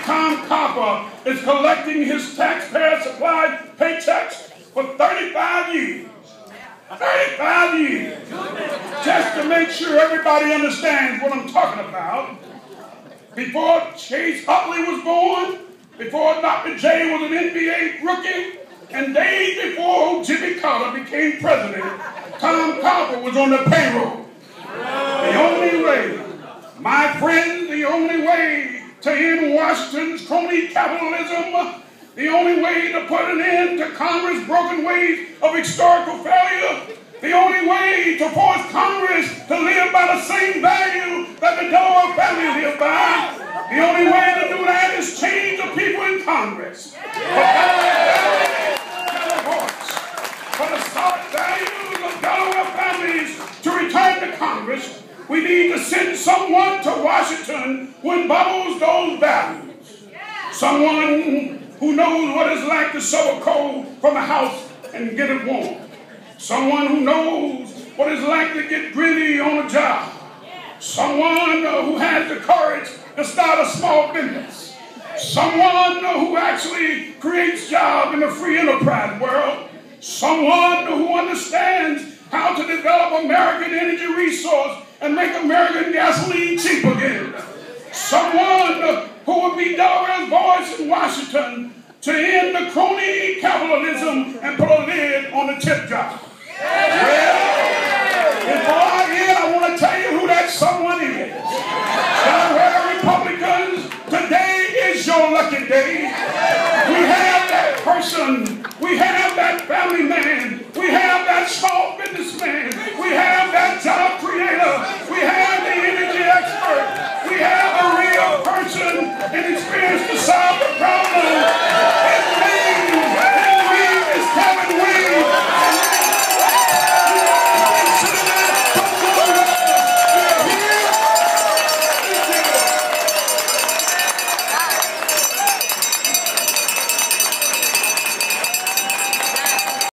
Tom Copper is collecting his taxpayer-supplied paychecks for 35 years. 35 years. Just to make sure everybody understands what I'm talking about. Before Chase Utley was born, before Dr. J was an NBA rookie, and days before Jimmy Carter became president, Tom Copper was on the payroll. The only way, my friends, the only way to end Washington's crony capitalism, the only way to put an end to Congress' broken ways of historical failure, the only way to force Congress to live by the same value that the Delaware family lived by, the only way to do that is change the people in Congress. For the solid values of Delaware families to return to Congress, we need to send someone to Washington who embodies those values. Someone who knows what it's like to shovel coal from a house and get it warm. Someone who knows what it's like to get gritty on a job. Someone who has the courage to start a small business. Someone who actually creates jobs in the free enterprise world. Someone who understands how to develop American energy resource and make American gasoline cheap again. Someone who will be Delaware's voice in Washington to end the crony capitalism and put a lid on the tip jar. Well, before I end, I want to tell you who that someone is. Delaware Republicans, today is your lucky day. We have that person. We have that family man. We have that small businessman. We have that job creator. We have